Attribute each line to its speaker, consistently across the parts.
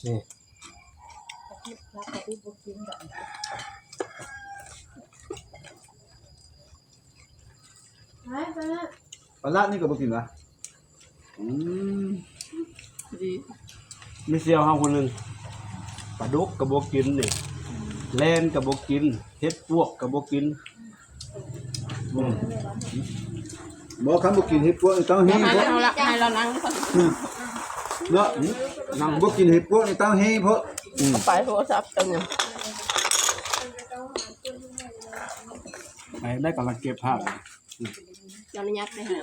Speaker 1: นี่
Speaker 2: ปลานี่ก็บ่กินวะ
Speaker 3: ดี
Speaker 1: มีเสี่ยวเฮาคนนึงปลาดุกก็บ่กินนี่แล่นก็บ่กินเฮ็ดพวกก็บ่กิน
Speaker 2: บ่คันบ่กินเห็ดพวกต้องเฮ
Speaker 3: ให้
Speaker 2: เพราะ
Speaker 3: เราละให้เรานั่ง
Speaker 2: เนาะนั่งบ่กินเห็ดพวกต้องเฮเพราะ
Speaker 3: ไปโทรศัพท์กันอยู่
Speaker 1: ไปได้กำลังเก็บภาพ
Speaker 3: เราไม่ยัดไปหา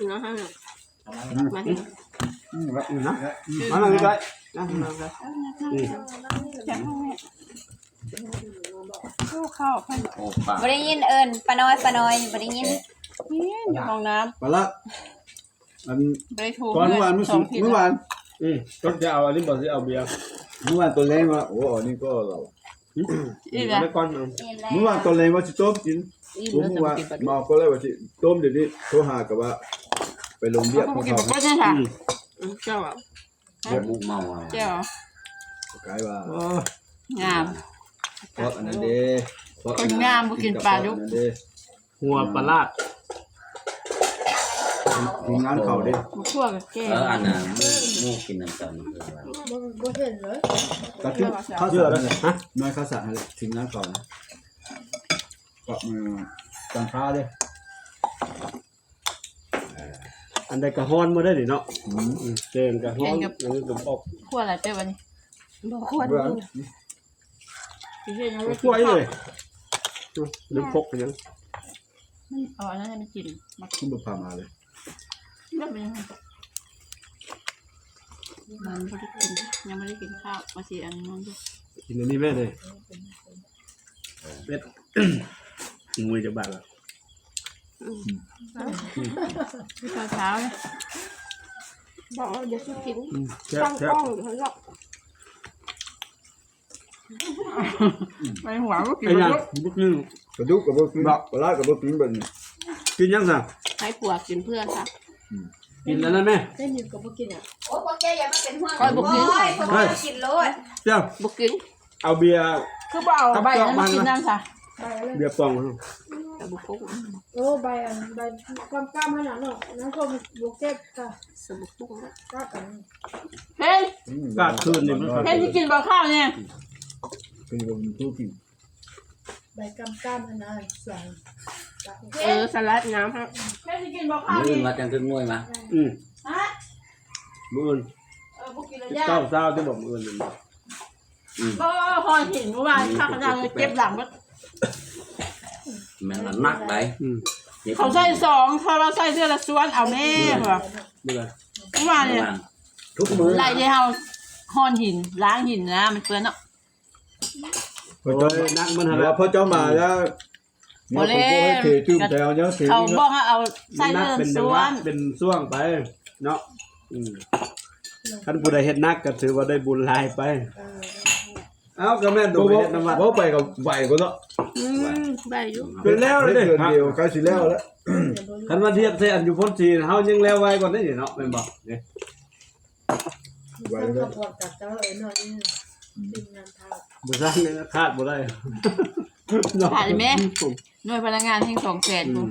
Speaker 3: เนาะฮะมาที่
Speaker 1: แบบนี้นะมานั่งนี่ได้นะ
Speaker 3: เข้า
Speaker 4: บ่ได้ยินเอิ้นป้าน้อยบ่ได้ยิน
Speaker 3: อยู่ห้องน้
Speaker 2: ปลาอัน
Speaker 3: ำได้ถูก
Speaker 2: ก่อนเมื่อวานเมื่อวาน
Speaker 1: ก็จะเอาอันนี้บ่สิเอาเบียร์
Speaker 2: เมื่อวานตัวเล็กมาโอ้อันนี้ก็เรา
Speaker 3: อีก
Speaker 1: แล้
Speaker 3: แล้ว
Speaker 1: ก่อน
Speaker 2: เมื่อวานตัวเล็กว่าสิต้มกิน
Speaker 3: อีก
Speaker 2: ผม
Speaker 3: แล้ว
Speaker 2: เมื่อวาน
Speaker 3: จะกิน
Speaker 2: มาก็เลยว่าสิต้มเดี๋ยวนี้โทรหากับว่าไปลงเบียร์
Speaker 3: เขา
Speaker 2: ของ
Speaker 3: กิน
Speaker 2: เขา
Speaker 3: แบบนี้ค่ะเจ้าอ่ะ
Speaker 5: เรียกมุกเมาอ่ะ
Speaker 3: เจ้า
Speaker 2: กายว่าง
Speaker 3: าม
Speaker 2: เพราะอันนั้นเด้เพราะ
Speaker 3: คนงามบ่กินปลาดุก
Speaker 1: หัวปลาลาด
Speaker 2: ทีมงานเขาเด้
Speaker 3: มาคั่วกับแก้
Speaker 5: อันน่ะมุกกินน้ำตาลคือว่า
Speaker 2: ก็คือข้าวเสือแล้วฮะน้อยข้าวสารอะไรทีมงานเขานะก็มือจังพาเด้
Speaker 1: อันใดกระฮ้อนมาได้ดิเนาะเจนกระฮ้อนอันนี้ก็ออก
Speaker 3: คั่วอะไรเต้วันนี้บ่คั่ว
Speaker 2: เบื่อ
Speaker 3: พี่เฮ็ดยังไม่
Speaker 1: กล้วยเลยน้ำพกไปยัง
Speaker 3: อ๋อนั่นไม่กินมา
Speaker 2: ขึ้นมาพามาเลย
Speaker 3: แล้วเป็นยังไงมันไม่ได้กินยังไม่ได้กินข้าวมาสิอันนั้นด้วย
Speaker 1: กินอันนี้แม่เลยเป็ดมวยจะบาดละ
Speaker 3: เช้าเนี่ยบอกว่าเดี๋ยวจะกิน
Speaker 1: แซ่บ
Speaker 3: ตั้ง
Speaker 1: แซ่
Speaker 3: ก
Speaker 1: บ
Speaker 3: ล้องอยู่ข้างนอกไม่หวังว่ากิน
Speaker 1: ไอ้ยัง
Speaker 3: ลูก
Speaker 1: บุกนึง
Speaker 2: กระดูกกับบ่กินปลากับบ่กินแบบนี้
Speaker 1: กินยังสั่ง
Speaker 3: ให้ปวดกินเพื่อนค่ะ
Speaker 1: กินแล้วนั่นแม่
Speaker 4: โอ้พวกแกอย่ามาเป็นห่วง
Speaker 3: คอยบุกกิน
Speaker 4: โอ้ยพวกแกกินโลด
Speaker 1: เจ้า
Speaker 3: บุกกิน
Speaker 1: เอาเบียร์
Speaker 3: คือเบาใบนั้นมากินนั่งค่ะ
Speaker 1: เบียร์ปอง
Speaker 3: แต่บุกปุ๊ก
Speaker 6: โอ้ใบความกล้ามขนาดนั้นนั่นก็บุกเก็บค่ะ
Speaker 3: สบุกปุ๊ก
Speaker 6: กล้ากัน
Speaker 3: เฮ้ย
Speaker 1: กาดคืนนี่มัน
Speaker 3: เฮ้ยที่กินบ่ข้าวเนี่ย
Speaker 2: เป็นคนผู้กิน
Speaker 6: ใบกล้ามขนาดใส่
Speaker 3: สลัดน้ำครับเฮ้ยที่กินบ่ข้าว
Speaker 5: มื้อ
Speaker 3: นี่
Speaker 5: มาจังถึงหน่วยมา
Speaker 3: ฮะ
Speaker 1: มื้อ
Speaker 3: บุกกินแล้ว
Speaker 1: เจ้าเจ้าที่บอกมื้อนี่
Speaker 3: ก็พอเห็นเมื่อวานข้าวกระดานเก็บหลังก็
Speaker 5: แม่นว่านักได้
Speaker 3: เขาใส่สองเขาเราใส่เสื้อละส่วนเอาแม่เหรอ
Speaker 1: เมื่อ
Speaker 3: เมื่อวานเนี่ย
Speaker 5: ทุกมื้อ
Speaker 3: ไล่ที่เฮาห่อนหินล้างหินนะมันเปื้อนเนาะ
Speaker 2: พอเจ้า
Speaker 1: นักมันหา
Speaker 2: แล้วพอเจ้ามาแล้วเนี่ยผมก็ให้เทจุ่มแถวเนี่ยเท
Speaker 3: เขา
Speaker 2: นี่
Speaker 3: บอกให้เอาใส่
Speaker 1: นัก
Speaker 3: เสื้อ
Speaker 1: เป็น
Speaker 3: ส่วน
Speaker 1: เป็นช่วงไปเนาะท่านผู้ใดเฮ็ดนักก็ถือว่าได้บุญหลายไปเอ้าก็แม่นดูไปเฮ็ดน้ำวัด
Speaker 2: บ่ไปกับไหวก็เนาะ
Speaker 3: ได้อยู่
Speaker 1: เป็นแล้วเลย
Speaker 2: เดื
Speaker 1: เด้
Speaker 2: อนเดียวใกล้สิแล้วแล้ว
Speaker 1: คันว่าเทียบใส่อันอยู่พ้นจีนเฮายังแล้วไว้กว่านี้เนาะแม่นบ่นี่
Speaker 2: ไหว
Speaker 6: ต้อง
Speaker 2: แล้ว
Speaker 6: พอดกับเจ้าหน่อยนี่ทีมงานทา
Speaker 1: บ่สร้างเลยนะคาดบ่ได้
Speaker 3: ผ่านไหมหน่วยพนักงานแห่ง200,000กู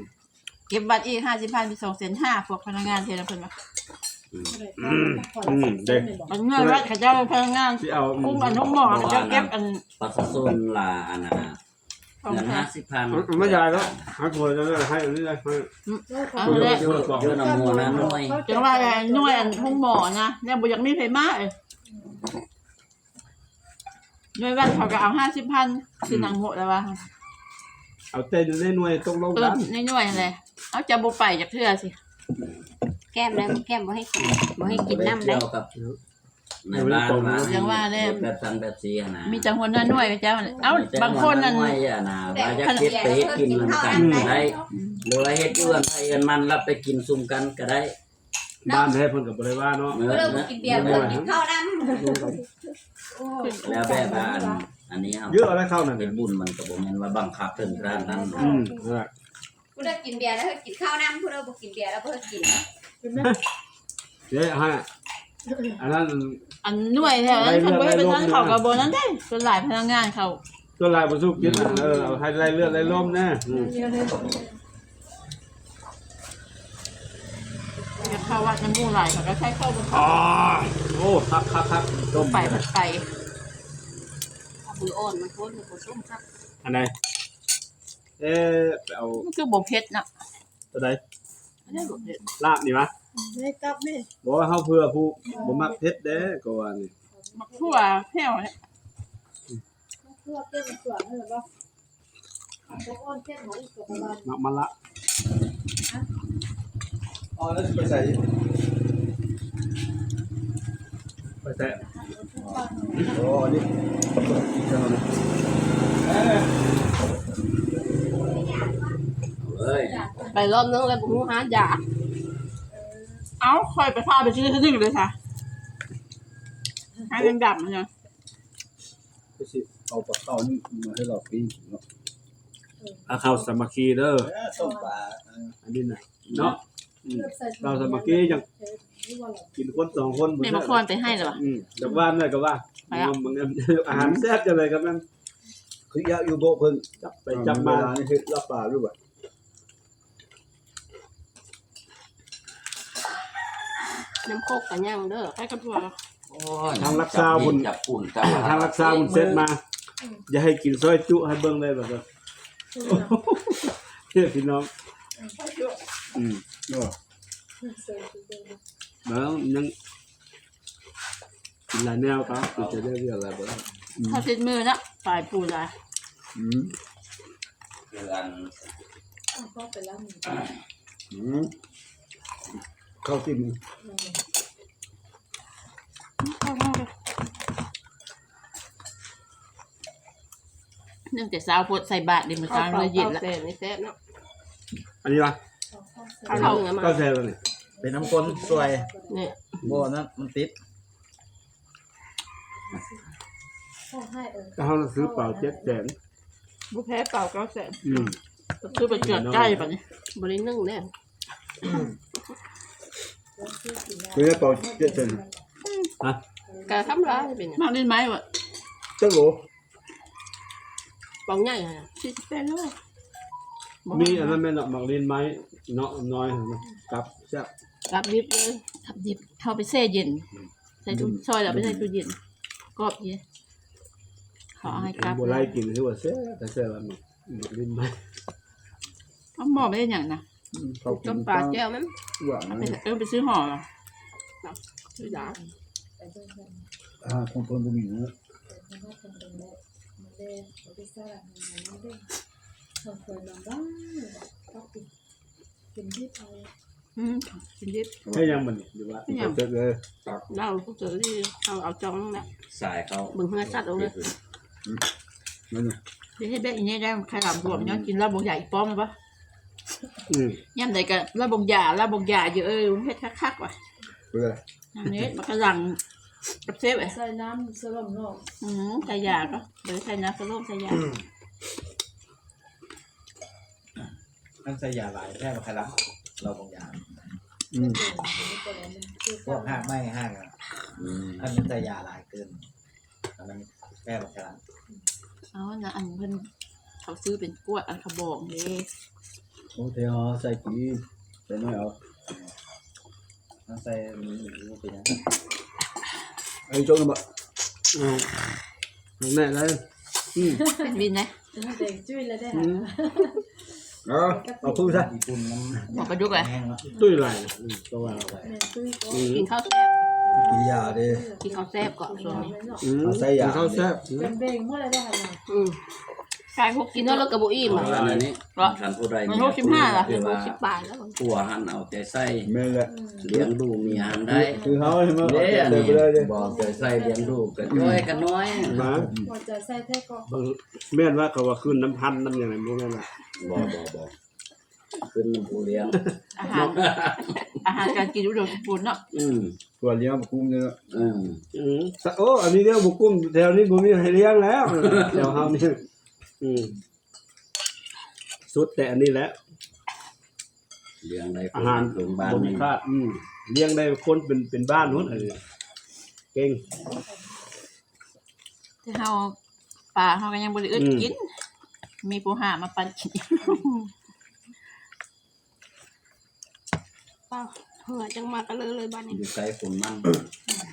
Speaker 3: เก็บบัตรอีก50,000เป็น250,000พวกพนักงานเท่านั้นเพิ่นว่า
Speaker 1: เด็ก
Speaker 3: มันเงินวัดเขาเจ้าพนักงาน
Speaker 1: ที่เอา
Speaker 3: อุ้มอันทุกหมอเขาเจ้าเก็บอัน
Speaker 5: ปัสสาวะละอันน่ะเงิน 50,000
Speaker 1: ไม่ใหญ่แล้วให้ผัวจะได้ให้อันนี้ได้ให้
Speaker 3: เอา
Speaker 1: ผัว
Speaker 3: เลย
Speaker 1: จะบอก
Speaker 5: เยอะนำหัวนะหน่วย
Speaker 3: จังว่าหน่วยอันทุกหมอนะเนี่ยบ่อยากมีไผมาหน่วยวัดเขาก็เอา50,000คือนางโหดแล้วว่า
Speaker 1: เอาเต้นในหน่วยตกลงกัน
Speaker 3: ในหน่วยอะไรเอาจะบ่ไปจากเทื่อสิ
Speaker 4: แก้มแล้วแก้มบ่ให้กินบ่ให้กินน้ำได้
Speaker 5: เกี่ยวกับในบ้านว่า
Speaker 3: ยังว่าได้
Speaker 5: แบบสันแบบสีนะ
Speaker 3: มีจังหวัดนั้นหน่วยกับเจ้าเอ้าบางคนนั่น
Speaker 5: หน่วยอ่ะนะว่าจะเฮ็ดไปเฮ็ดกินนำกันก็ได้หรือว่าเฮ็ดเอื้อนไปเอื้อนมันรับไปกินซุ่มกันก็ได้
Speaker 1: บ้านให้เพิ่นก็บ่ได้ว่าเนาะ
Speaker 5: เออ
Speaker 4: เริ่มกินเบียร์เริ่มกินข้าวน้ำ
Speaker 5: แล้วแบบว่าอันนี้ครับ
Speaker 1: เยอะอะไรเข้านั่น
Speaker 5: เป็นบุญมันก็บ่แม่นว่าบังคับถึงด้านนั้น
Speaker 1: นั่นแหละ
Speaker 4: กูเลิกกินเบียร์แล้วกินข้าวน้ำกูเลิกกินเบียร์แล้วเพิ่งกิน
Speaker 6: เป็นไหม
Speaker 1: เดี๋ยวฮะอันนั้น
Speaker 3: อันหน่วยแถวนั้นเขาไม่เป็นทั้งเขากับโบนั้นได้ส่วนหลายพนักงานเขา
Speaker 1: ตัวลายบรรทุกกินเอาให้ไล่เลือดไล่ลมนะ
Speaker 6: เดียวเลย
Speaker 3: จะเข้าวัดน้ำมูกไหลเขาก็ใช้เข้าบน
Speaker 1: อ๋อโอ้ครับต้ม
Speaker 3: ไปผัดไป
Speaker 4: มืออ่อนมันโคตรมันส้มครับ
Speaker 1: อันไหนเอา
Speaker 3: มันคือบกเพชรนะ
Speaker 1: ตัวไหน
Speaker 3: ไม่ได้บกเพชร
Speaker 1: ลาบนี่วะ
Speaker 6: ไม่กลับนี่
Speaker 1: บอกว่าเฮาเพื่อผู้บ่มักเผ็ดเด้ก็ว่านี่
Speaker 3: มักทั่วแห้วเนี่ย
Speaker 6: เพื่อเต้นสวนเหรอปะพวกอ้อนเต้นของอีกประมาณ
Speaker 1: มักมันละ
Speaker 2: อ๋อแล้วไปใส่
Speaker 1: ไปแต่
Speaker 2: โอ้นี่อีกแล้วนะ
Speaker 5: เอ้ย
Speaker 4: ไปรอบนึงแล้วผมหายา
Speaker 3: เอ้าคอยไปพาไปซื้อที่นึ่งเลยค่ะให้ยังดำมันยัง
Speaker 2: ไปสิเอาปลาเข้านี่มาให้เราปีเนาะ
Speaker 1: อาข้าวสามัคคีเด้อ
Speaker 2: ต้มปลา
Speaker 1: อันนี้น่ะเนาะ เราสามัคคีจังกินคนสองคน
Speaker 3: แม่มาคอนไปให้เหรอ
Speaker 1: จากบ้านเลยก็ว่ามันอาหารแซ่บจังเลยครับนั่น
Speaker 2: คือยาอยู่โบเพิ่น
Speaker 1: จับไปจับมา
Speaker 2: นี่คือรับปลาด้วยบ่
Speaker 4: น้ำโคกกันย่างเด้อ
Speaker 3: ให้กระเพาะ
Speaker 5: โอ้ย
Speaker 1: ทางรักษาบุญ
Speaker 5: จับปุ่นจับ
Speaker 1: ทางรักษาบุญเสร็จมา อย่าให้กินซอยจุให้เบิ่งเลยแบบนั้นเฮ้ยพี่น้องแล้วยังกินหลายแนวครับจะได้เรื่องอะไรบ้าง
Speaker 3: ถ้าติดมือนะปลายปูละ
Speaker 5: เดือน
Speaker 6: ก็ไปแล้ว
Speaker 2: เข้าจิ้ม
Speaker 3: เนื่องจากสาวปวดใส่บาตรดิมันกลางเลยเย็นละ
Speaker 4: เส้นนี่แซ่บเนาะ
Speaker 1: อันนี้วะ
Speaker 4: เข้าเนื้อมา
Speaker 1: ก็แซ่บเลย
Speaker 2: เป็นน้ำข้นสวย
Speaker 4: เนี่ย
Speaker 2: โบนั้นมันติด
Speaker 1: ก็เขาซื้อเปล่า700,000
Speaker 3: บุแพ้เปล่าก็แสนซื้อไปเกือบใกล้ปะเนี่ย
Speaker 4: บรินึ่งเนี่ย
Speaker 2: คือเปล่า7
Speaker 1: ฮะ
Speaker 4: กะทำร้ายเป็น
Speaker 3: มากได้ไหมวะ
Speaker 2: จังโหล
Speaker 4: ปองใหญ่ฮะ
Speaker 3: 48โล
Speaker 1: มีอันนั้นแม่นมักลิ้นไม้เนาะน้อยกับแซ่บ
Speaker 4: รับดิบเลย
Speaker 3: ทับดิบเข้าไปแช่เย็นใส่ตู้ซอยแล้วไปใส่ตู้เย็นกรอบเย็นขอให้กลับ
Speaker 1: บ่ไล่กินคือว่าแซ่บแต่แซ่บมันลิ้นไม้
Speaker 3: เขาหม้อไม่ได้อย่างนะ
Speaker 4: ต้มปลาแก้วมั้ง
Speaker 2: หวาน
Speaker 3: ไปซื้อห่อเหรอ
Speaker 4: คือยา
Speaker 2: คนคนบ่มีเนาะ
Speaker 6: เป็นที่ไป
Speaker 3: กินดิบ
Speaker 1: ใช่ยังมันหรือว่าเสร็จเลย
Speaker 4: เราพวกเจอที่เอาจองนั่นแหละ
Speaker 5: สายเขา
Speaker 4: บึงเฮือสัตว์เอาเลย
Speaker 2: นั่นน่ะ
Speaker 3: เดี๋ยวให้แบะอีนี่ได้ใครหลับรวมย้อนกินลาบงใหญ่ป้อมเลยปะย่ำใดกันลาบงยาเยอะมันเผ็ดคักๆว่ะ
Speaker 2: เพื่อ
Speaker 3: อันนี้มันกำลังกับเซฟไอ้
Speaker 6: ใส่น้ำสลมนอก
Speaker 3: ใส่ยาก็เดี๋ยวใส่น้ำสโลมใส่ยา
Speaker 7: นั่นใส่ยาหลายแค่มาใครรับเราบางอย่างพวกห้างไม่ห้างอ่ะอันนั้นใส่ยาหลายเกินอันนั้นแค่มาใครรับ
Speaker 3: เอานะอันเพิ่นเขาซื้อเป็นกล้วยอันขบองเลย
Speaker 2: โอ้เทียวใส่กี่ใส่น้อยเอา
Speaker 7: นั่นใส่เป็นยังไง
Speaker 2: ไอ้โจนบ่
Speaker 1: แน่เลย
Speaker 3: เป็นวินนะ
Speaker 6: เด็กจุ้ยเลยได้หา
Speaker 2: เอาคู่ซะ
Speaker 7: ญี่ปุ่นน้ำ
Speaker 3: บอกประยุกต์เลย
Speaker 7: แห้งแล้ว
Speaker 1: ตุ้ยไหลก็ว่า
Speaker 6: แม่จุ้ยก็
Speaker 4: กินข้าวแซ่บ
Speaker 2: กินยาดิ
Speaker 4: กินข้าวแซ่บก่อนช่วงนี้
Speaker 1: ข้าวแซ่บ
Speaker 6: เป็นเบ่งเมื่อไรได้หา
Speaker 3: กายพวก
Speaker 4: กินแล้วกระบุอิ่ม
Speaker 5: เพ
Speaker 4: อ่ะ
Speaker 5: ราะว่าอันนี้ท่านผู้ใด
Speaker 3: มัน65ล่ะ
Speaker 5: คือว่า
Speaker 4: 10 บาทแล้ว
Speaker 5: ผัวหันเอาใจใส่
Speaker 2: แม่นแหละ
Speaker 5: เลี้ยงดูมีหันได้
Speaker 2: คือเฮาให้มา
Speaker 5: เด้อัน
Speaker 2: เดิน
Speaker 5: นี้
Speaker 2: ไปเลยดิ
Speaker 5: บอกใจใส่เลี้ยงดูกันน้อยกันน้อย
Speaker 1: นะ
Speaker 6: พอใจใส่แท้ก็
Speaker 1: แม่นว่าเขาว่าขึ้นน้ำพันน้ำอย่างไรบ่แม่นล่ะ
Speaker 5: บอกขึ้นผู้เลี้ยง
Speaker 3: อาหารการกินอุดมสมบูรณ์เนาะ
Speaker 2: ตัวเลี้ยงกุ้งเนี่ย
Speaker 1: โอ้อันนี้เรียกบุกุ้งแถวนี้บ่มีให้เลี้ยงแล้วแถวเฮานี่สุดแต่อันนี้แหละ
Speaker 5: เลี้ยงได้
Speaker 1: อาหาร
Speaker 5: โรงพยาบาล
Speaker 1: บ่มีค่าเลี้ยงได้คนเป็นบ้านนู้นเก่ง
Speaker 3: ที่เฮาป่าเฮาก็ยังบ่ได้อึดกิน มีผู้หามาปันกิน
Speaker 4: เปล่าเหงื่อจังมากันเลยบ้านนี้
Speaker 5: อยู่ไกลคนมัน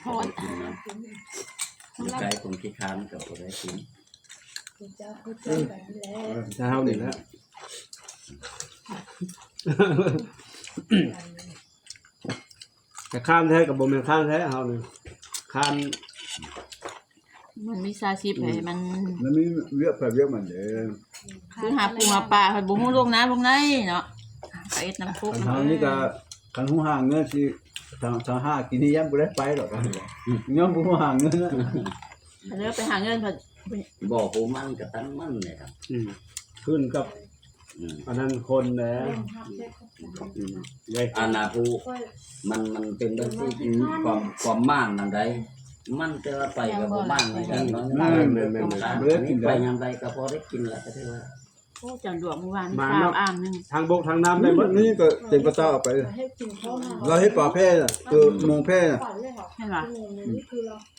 Speaker 4: ฮ้อน
Speaker 5: กินนะอยู่ไกลคนขี้ค้านกับบ่ได้กิน
Speaker 6: คุณเจ้าคุณเจ้าแบบนี้แหละ
Speaker 1: ถ้าเฮานี่แหละแต่ข้ามแท้กับบ่แม่นข้ามแท้เฮานี่ข้าม
Speaker 3: มันมีซาชิปให้มัน
Speaker 2: มันมีเวียบแบบเวียบเหมือนเดิม
Speaker 3: คือหาปูหาปลาเพิ่นบ่ฮู้ลงน้ำลงในเนาะไปเอ็ดน้ำพุก
Speaker 2: ทางนี้ก็คันหูห่างเงินสิทางห้ากินนี่ยังบ่ได้ไปหรอกย้อมหูห่างเงินนะ
Speaker 3: เด้อไปหาเงินเพิ่น
Speaker 5: บ่ผู้มันกับตั้งมันเนี่ยครับ
Speaker 1: ขึ้นกับ
Speaker 5: อืม
Speaker 1: อันนั้นคนแหละเว้ย
Speaker 5: อาณาผู้มันเป็นเรื่องที่ความม่านนั่นใดมันจะไปกับบ่ม่านนี่กันเนาะไปยังไดก็พอได้กินแล้วก็ได้ว่า
Speaker 3: โอ้จังดวงเมื่อวานข้าวอ่างนึง
Speaker 1: ทางบกทางน้ำได้หม
Speaker 2: วั
Speaker 1: ด
Speaker 2: นนี้ก็เต็มกระเจ้าเอาไป
Speaker 6: ให้กินข้าวหา
Speaker 2: เราให้ปลาแพร่น่ะคือมงแพร่น่ะ
Speaker 6: ฝันเลยค่ะ
Speaker 3: ใช่ป่ะ
Speaker 6: นี่คือเรา